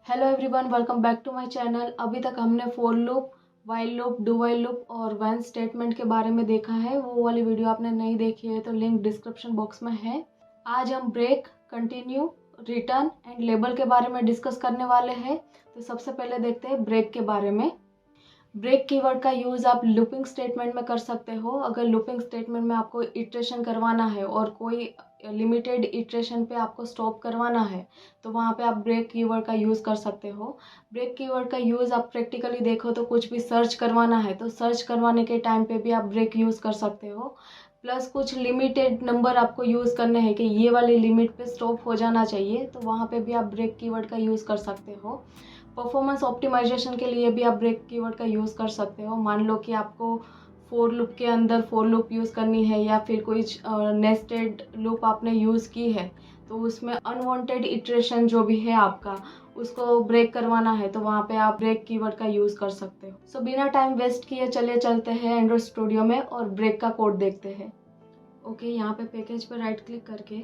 Hello everyone, welcome back to my channel. अभी तक हमने for loop, while loop, do while loop और when statement के बारे में देखा है। वो वाली वीडियो आपने नहीं देखी है तो लिंक डिस्क्रिप्शन बॉक्स में है। आज हम break, continue, return and label के बारे में डिस्कस करने वाले हैं। तो सबसे पहले देखते हैं ब्रेक के बारे में। ब्रेक कीवर्ड का यूज़ आप लूपिंग स्टेटमेंट में कर सकते हो। अगर लूपिंग स्टेटमेंट में आपको इटरेशन करवाना है और कोई लिमिटेड इटरेशन पे आपको स्टॉप करवाना है तो वहाँ पे आप ब्रेक कीवर्ड का यूज़ कर सकते हो। ब्रेक कीवर्ड का यूज़ आप प्रैक्टिकली देखो तो कुछ भी सर्च करवाना है तो सर्च करवाने के टाइम पे भी आप ब्रेक यूज़ कर सकते हो। प्लस कुछ लिमिटेड नंबर आपको यूज़ करने हैं कि ये वाली लिमिट पे स्टॉप हो जाना चाहिए तो वहाँ पे भी आप ब्रेक कीवर्ड का यूज़ कर सकते हो। परफॉर्मेंस ऑप्टिमाइजेशन के लिए भी आप ब्रेक कीवर्ड का यूज़ कर सकते हो। मान लो कि आपको फोर लूप के अंदर फोर लूप यूज़ करनी है या फिर कोई नेस्टेड लूप आपने यूज़ की है तो उसमें अनवांटेड इटरेशन जो भी है आपका उसको ब्रेक करवाना है तो वहाँ पे आप ब्रेक कीवर्ड का यूज़ कर सकते हो। सो बिना टाइम वेस्ट किए चले चलते हैं एंड्रॉइड स्टूडियो में और ब्रेक का कोड देखते हैं। ओके, यहाँ पे पैकेज पर राइट क्लिक करके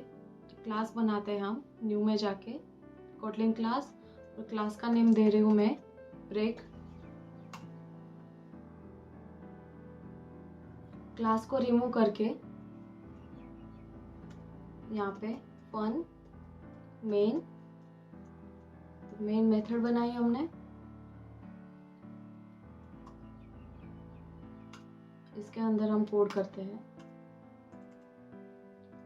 क्लास बनाते हैं हम। न्यू में जाके कोटलिन क्लास, और क्लास का नेम दे रही हूँ मैं ब्रेक। क्लास को रिमूव करके यहाँ पे फन मेन मेथड बनाई हमने। इसके अंदर हम कोड करते हैं।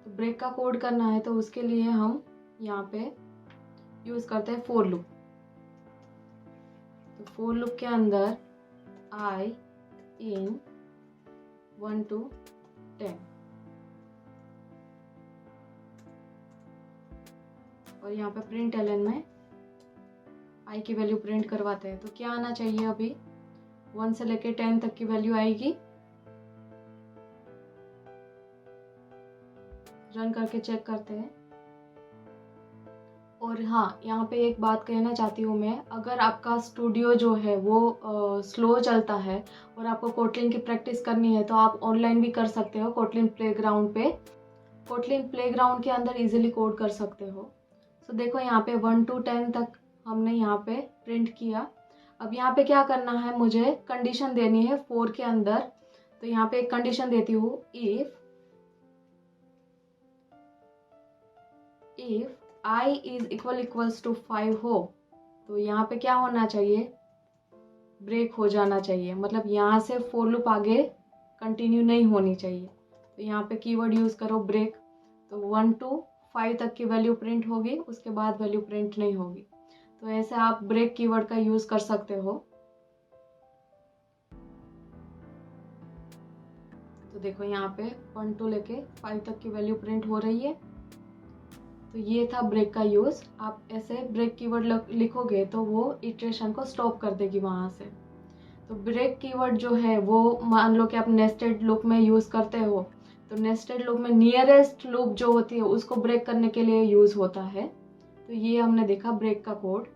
तो ब्रेक का कोड करना है तो उसके लिए हम यहाँ पे यूज करते हैं फोर लूप। तो फोर लूप के अंदर आई इन 1 to 10 और यहाँ पे प्रिंट एलन में आई की वैल्यू प्रिंट करवाते हैं। तो क्या आना चाहिए, अभी 1 से लेके 10 तक की वैल्यू आएगी। रन करके चेक करते हैं। और हाँ, यहाँ पे एक बात कहना चाहती हूँ मैं, अगर आपका स्टूडियो जो है वो स्लो चलता है और आपको कोटलिन की प्रैक्टिस करनी है तो आप ऑनलाइन भी कर सकते हो कोटलिन प्लेग्राउंड पे। कोटलिन प्लेग्राउंड के अंदर इजीली कोड कर सकते हो। तो देखो यहाँ पे 1 to 10 तक हमने यहाँ पे प्रिंट किया। अब यहाँ पे क्या करना है, मुझे कंडीशन देनी है 4 के अंदर। तो यहाँ पे एक कंडीशन देती हूँ, if i is equals to 5 हो तो यहाँ पे क्या होना चाहिए, ब्रेक हो जाना चाहिए। मतलब यहाँ से फोर लूप आगे कंटिन्यू नहीं होनी चाहिए। तो यहाँ पे कीवर्ड यूज़ करो ब्रेक। तो 1 to 5 तक की वैल्यू प्रिंट होगी, उसके बाद वैल्यू प्रिंट नहीं होगी। तो ऐसे आप ब्रेक कीवर्ड का यूज़ कर सकते हो। तो देखो यहाँ पे 1 to लेके 5 तक की वैल्यू प्रिंट हो रही है। तो ये था ब्रेक का यूज़। आप ऐसे ब्रेक कीवर्ड लिखोगे तो वो इटरेशन को स्टॉप कर देगी वहाँ से। तो ब्रेक कीवर्ड जो है वो मान लो कि आप नेस्टेड लूप में यूज़ करते हो तो नेस्टेड लूप में नियरेस्ट लूप जो होती है उसको ब्रेक करने के लिए यूज़ होता है। तो ये हमने देखा ब्रेक का कोड।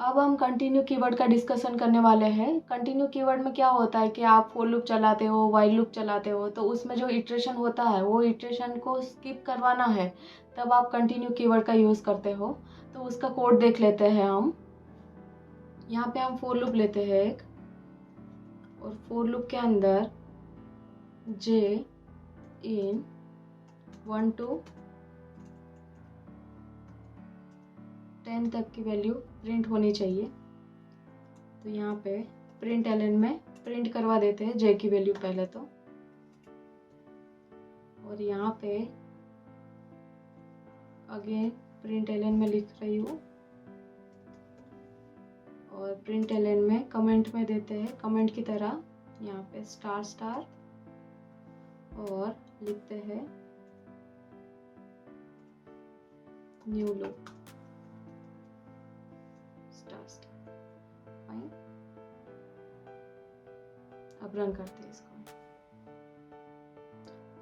अब हम कंटिन्यू कीवर्ड का डिस्कशन करने वाले हैं। कंटिन्यू कीवर्ड में क्या होता है कि आप फोर लूप चलाते हो, वाइल लूप चलाते हो तो उसमें जो इटरेशन होता है वो इटरेशन को स्किप करवाना है, तब आप कंटिन्यू कीवर्ड का यूज़ करते हो। तो उसका कोड देख लेते हैं हम। यहाँ पे हम फोर लूप लेते हैं एक, और फोर लूप के अंदर j इन 1 to 10 तक की वैल्यू प्रिंट होनी चाहिए। तो यहाँ पे प्रिंट एलन में प्रिंट करवा देते हैं j की वैल्यू पहले तो, और यहाँ पे अगेन प्रिंट एलन में लिख रही हूँ, और प्रिंट एलन में कमेंट में देते हैं कमेंट की तरह यहाँ पे स्टार स्टार, और लिखते हैं new loop star star. Fine, अब रन करते हैं इसको।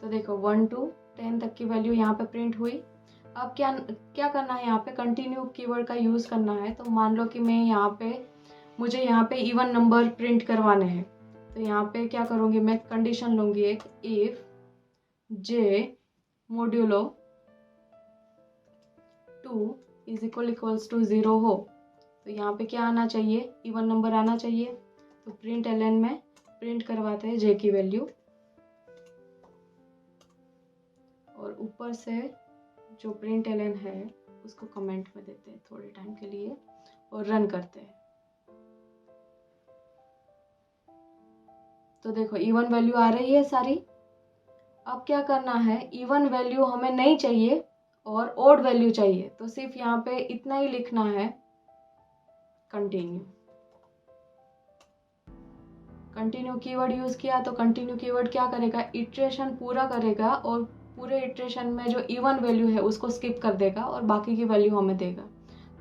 तो देखो 1 to 10 तक की वैल्यू यहाँ पे प्रिंट हुई। अब क्या क्या करना है, यहाँ पे कंटिन्यू कीवर्ड का यूज़ करना है। तो मान लो कि मैं यहाँ पे मुझे यहाँ पे इवन नंबर प्रिंट करवाने हैं तो यहाँ पे क्या करूँगी, मैं कंडीशन लूँगी एक, if j modulo 2 is equals to 0 हो तो यहाँ पे क्या आना चाहिए, इवन नंबर आना चाहिए। तो प्रिंट एलन में प्रिंट करवाते हैं जे की वैल्यू और ऊपर से जो प्रिंट एलन है उसको कमेंट में देते हैं थोड़े टाइम के लिए और रन करते हैं। तो देखो इवन वैल्यू आ रही है सारी। अब क्या करना है, इवन वैल्यू हमें नहीं चाहिए और ओड वैल्यू चाहिए, तो सिर्फ यहाँ पे इतना ही लिखना है, कंटिन्यू। कंटिन्यू कीवर्ड यूज किया तो कंटिन्यू कीवर्ड क्या करेगा, इटरेशन पूरा करेगा और पूरे इटरेशन में जो इवन वैल्यू है उसको स्किप कर देगा और बाकी की वैल्यू हमें देगा।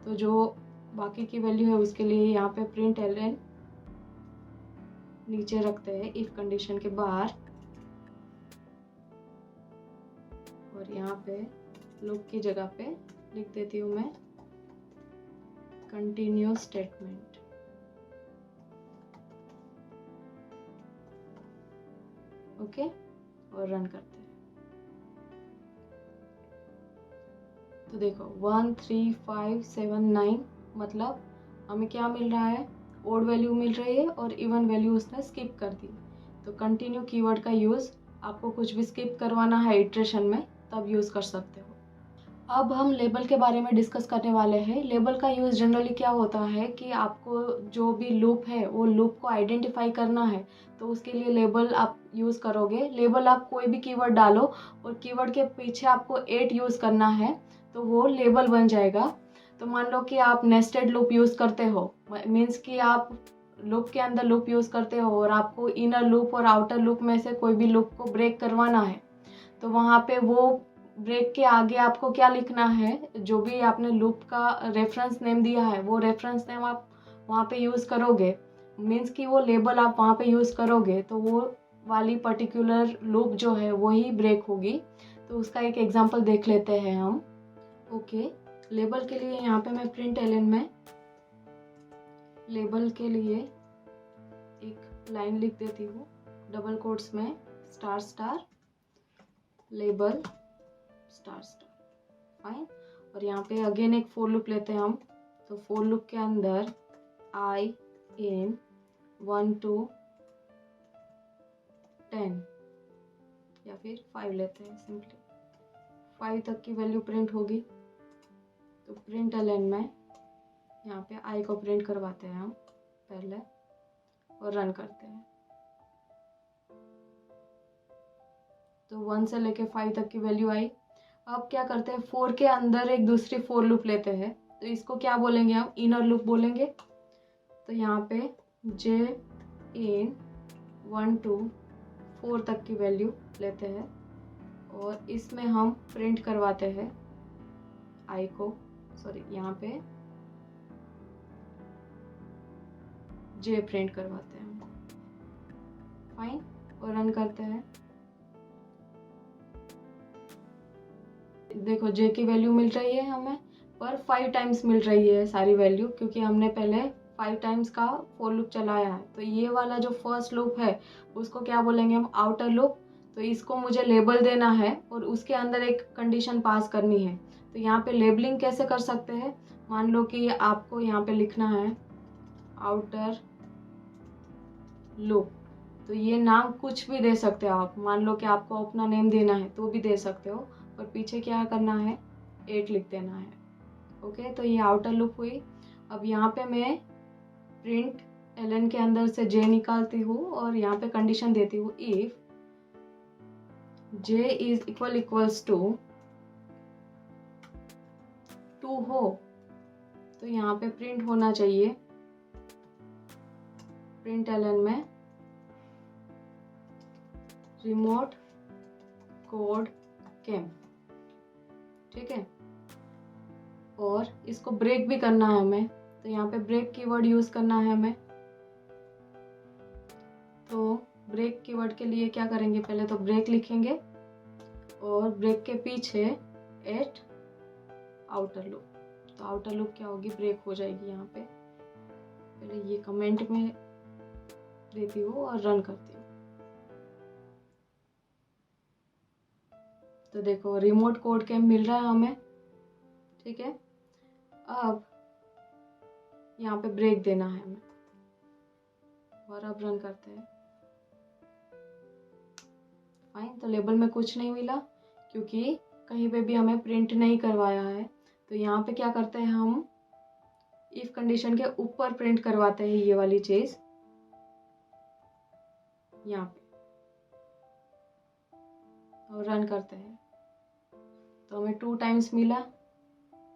तो जो बाकी की वैल्यू है उसके लिए यहाँ पे प्रिंट एलन नीचे रखते हैं इफ कंडीशन के बाहर और यहाँ पे लूप की जगह पे लिख देती हूँ मैं कंटिन्यू स्टेटमेंट। ओके, और रन करते हैं। तो देखो 1 3 5 7 9 मतलब हमें क्या मिल रहा है, ओड वैल्यू मिल रही है और इवन वैल्यू उसने स्किप कर दी। तो कंटिन्यू कीवर्ड का यूज़ आपको कुछ भी स्किप करवाना है इटरेशन में तब यूज़ कर सकते हो। अब हम लेबल के बारे में डिस्कस करने वाले हैं। लेबल का यूज़ जनरली क्या होता है कि आपको जो भी लूप है वो लूप को आइडेंटिफाई करना है, तो उसके लिए लेबल आप यूज़ करोगे। लेबल आप कोई भी कीवर्ड डालो और कीवर्ड के पीछे आपको 8 यूज़ करना है तो वो लेबल बन जाएगा। तो मान लो कि आप नेस्टेड लूप यूज़ करते हो, मीन्स कि आप लूप के अंदर लूप यूज़ करते हो और आपको इनर लूप और आउटर लूप में से कोई भी लूप को ब्रेक करवाना है, तो वहाँ पे वो ब्रेक के आगे आपको क्या लिखना है, जो भी आपने लूप का रेफरेंस नेम दिया है वो रेफरेंस नेम आप वहाँ पे यूज़ करोगे। मीन्स कि वो लेबल आप वहाँ पे यूज़ करोगे तो वो वाली पर्टिकुलर लूप जो है वही ब्रेक होगी। तो उसका एक एग्जांपल देख लेते हैं हम। ओके, लेबल के लिए यहाँ पे मैं प्रिंट एलन में लेबल के लिए एक लाइन लिख देती हूँ डबल कोट्स में, star star label star star, fine. और यहाँ पे अगेन एक फोर लूप लेते हैं हम। तो फोर लूप के अंदर आई इन 1 to 10 या फिर 5 लेते हैं, सिंपली 5 तक की वैल्यू प्रिंट होगी। तो प्रिंट एलन में यहाँ पे आई को प्रिंट करवाते हैं हम पहले और रन करते हैं। तो 1 से लेके 5 तक की वैल्यू आई। अब क्या करते हैं, 4 के अंदर एक दूसरी फोर लूप लेते हैं, तो इसको क्या बोलेंगे हम, इनर लूप बोलेंगे। तो यहाँ पे जे इन 1 to 4 तक की वैल्यू लेते हैं और इसमें हम प्रिंट करवाते हैं आई को, सॉरी यहाँ पे जे प्रिंट करवाते हैं हम, फाइन, और रन करते हैं। देखो जे की वैल्यू मिल रही है हमें, पर 5 टाइम्स मिल रही है सारी वैल्यू, क्योंकि हमने पहले 5 टाइम्स का फॉर लूप चलाया है। तो ये वाला जो फर्स्ट लूप है उसको क्या बोलेंगे हम, आउटर लूप। तो इसको मुझे लेबल देना है और उसके अंदर एक कंडीशन पास करनी है। तो यहाँ पे लेबलिंग कैसे कर सकते हैं, मान लो कि आपको यहाँ पे लिखना है आउटर लूप, तो ये नाम कुछ भी दे सकते हो आप। मान लो कि आपको अपना नेम देना है तो भी दे सकते हो, और पीछे क्या करना है, 8 लिख देना है। ओके, तो ये आउटर लूप हुई। अब यहाँ पे मैं प्रिंट एलन के अंदर से जे निकालती हूँ और यहाँ पे कंडीशन देती हूँ if J is equals to 2 हो, तो यहाँ पे प्रिंट होना चाहिए प्रिंट एलन में रिमोट कोड केम, ठीक है। और इसको ब्रेक भी करना है हमें, तो यहाँ पे ब्रेक कीवर्ड यूज करना है हमें। तो ब्रेक कीवर्ड के लिए क्या करेंगे, पहले तो ब्रेक लिखेंगे और ब्रेक के पीछे एट आउटर लूप। तो आउटर लूप क्या होगी, ब्रेक हो जाएगी। यहाँ पे पहले ये कमेंट में देती हूँ और रन करती हूँ। तो देखो रिमोट कोड केम मिल रहा है हमें, ठीक है। अब यहाँ पे ब्रेक देना है हमें। और अब रन करते हैं। फाइन, तो लेबल में कुछ नहीं मिला क्योंकि कहीं पे भी हमें प्रिंट नहीं करवाया है। तो यहाँ पे क्या करते हैं, हम इफ कंडीशन के ऊपर प्रिंट करवाते हैं ये वाली चीज यहाँ पे, और रन करते हैं। तो हमें 2 टाइम्स मिला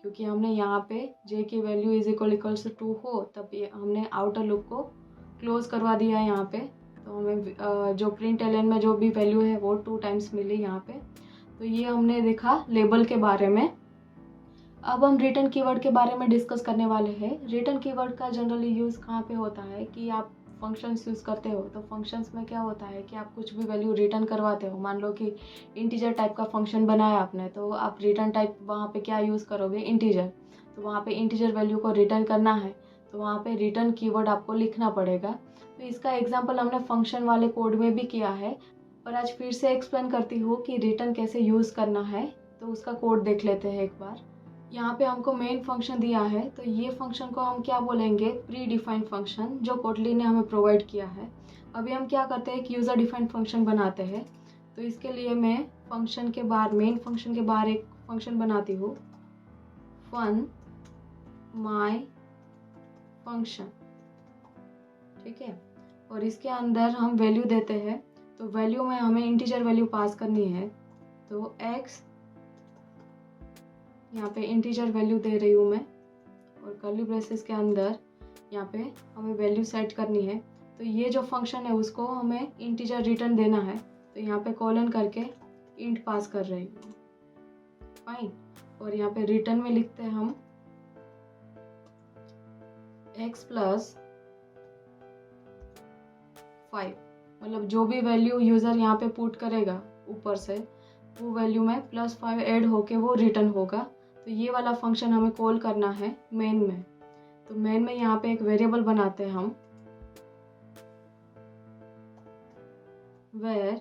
क्योंकि हमने यहाँ पे j की वैल्यू इज इक्वल्स टू 2 हो तब ये हमने आउटर लूप को क्लोज करवा दिया है यहाँ पे। तो हमें जो प्रिंट एलन में जो भी वैल्यू है वो 2 टाइम्स मिली यहाँ पे। तो ये हमने देखा लेबल के बारे में। अब हम रिटर्न कीवर्ड के बारे में डिस्कस करने वाले हैं। रिटर्न कीवर्ड का जनरली यूज़ कहाँ पे होता है कि आप फंक्शंस यूज़ करते हो। तो फंक्शंस में क्या होता है कि आप कुछ भी वैल्यू रिटर्न करवाते हो। मान लो कि इंटीजर टाइप का फंक्शन बनाया आपने, तो आप रिटर्न टाइप वहाँ पे क्या यूज़ करोगे, इंटीजर। तो वहाँ पे इंटीजर वैल्यू को रिटर्न करना है तो वहाँ पे रिटर्न कीवर्ड आपको लिखना पड़ेगा। तो इसका एग्जाम्पल हमने फंक्शन वाले कोड में भी किया है, और आज फिर से एक्सप्लेन करती हूँ कि रिटर्न कैसे यूज़ करना है। तो उसका कोड देख लेते हैं एक बार। यहाँ पे हमको मेन फंक्शन दिया है, तो ये फंक्शन को हम क्या बोलेंगे, प्री डिफाइंड फंक्शन, जो कोटली ने हमें प्रोवाइड किया है। अभी हम क्या करते हैं, एक यूज़र डिफाइंड फंक्शन बनाते हैं। तो इसके लिए मैं फंक्शन के बाहर, मेन फंक्शन के बाहर एक फंक्शन बनाती हूँ, फन माई फंक्शन, ठीक है। और इसके अंदर हम वैल्यू देते हैं। तो वैल्यू में हमें इंटीजर वैल्यू पास करनी है। तो x, यहाँ पे इंटीजर वैल्यू दे रही हूँ मैं, और कर्ली ब्रेसेस के अंदर यहाँ पे हमें वैल्यू सेट करनी है। तो ये जो फंक्शन है उसको हमें इंटीजर रिटर्न देना है। तो यहाँ पे कॉलन करके इंट पास कर रही हूँ, फाइन। और यहाँ पे रिटर्न में लिखते हैं हम x + 5, मतलब जो भी वैल्यू यूज़र यहाँ पे पुट करेगा ऊपर से, वो वैल्यू में +5 ऐड होके वो रिटर्न होगा। तो ये वाला फंक्शन हमें कॉल करना है मेन में। तो मेन में यहाँ पे एक वेरिएबल बनाते हैं हम, where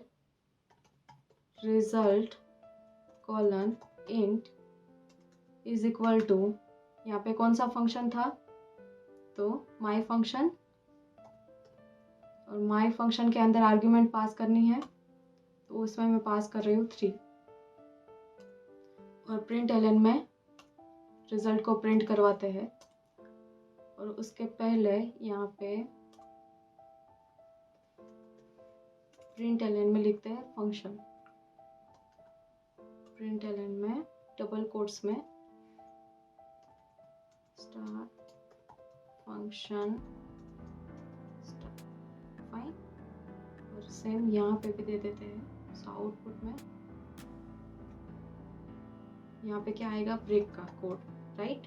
result colon int is equal to, यहाँ पे कौन सा फंक्शन था, तो माई फंक्शन, और माई फंक्शन के अंदर आर्ग्यूमेंट पास करनी है। तो उसमें मैं पास कर रही हूँ 3, और प्रिंट एलन में रिजल्ट को प्रिंट करवाते हैं। और उसके पहले यहाँ पे प्रिंट एलन में लिखते हैं फंक्शन, प्रिंट एलन में डबल कोट्स में स्टार फंक्शन स्टार, फाइन। और सेम यहाँ पे भी दे देते हैं आउटपुट में। यहाँ पे क्या आएगा, ब्रेक का कोड, राइट,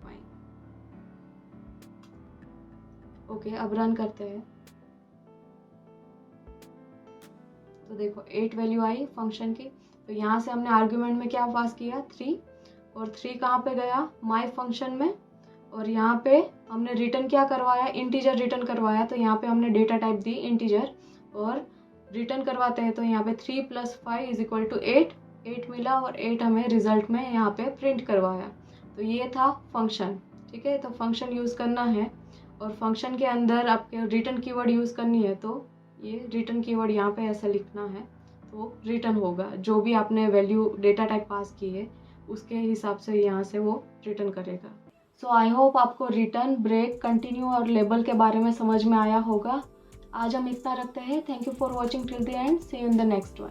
फाइन। ओके, अब रन करते हैं। तो देखो 8 वैल्यू आई फंक्शन की। तो यहाँ से हमने आर्ग्यूमेंट में क्या पास किया, 3, और 3 कहाँ पे गया, माई फंक्शन में। और यहाँ पे हमने रिटर्न क्या करवाया, इंटीजर रिटर्न करवाया। तो यहाँ पे हमने डेटा टाइप दी इंटीजर, और रिटर्न करवाते हैं। तो यहाँ पे 3 + 5 = 8 मिला, और 8 हमें रिजल्ट में यहाँ पे प्रिंट करवाया। तो ये था फंक्शन, ठीक है। तो फंक्शन यूज़ करना है, और फंक्शन के अंदर आपके रिटर्न कीवर्ड यूज़ करनी है। तो ये रिटर्न कीवर्ड यहाँ पे ऐसा लिखना है, तो रिटर्न होगा। जो भी आपने वैल्यू डेटा टाइप पास की है उसके हिसाब से यहाँ से वो रिटर्न करेगा। सो आई होप आपको रिटर्न, ब्रेक, कंटिन्यू और लेबल के बारे में समझ में आया होगा। आज हम इतना रखते हैं। Thank you for watching till the end. See you in the next one.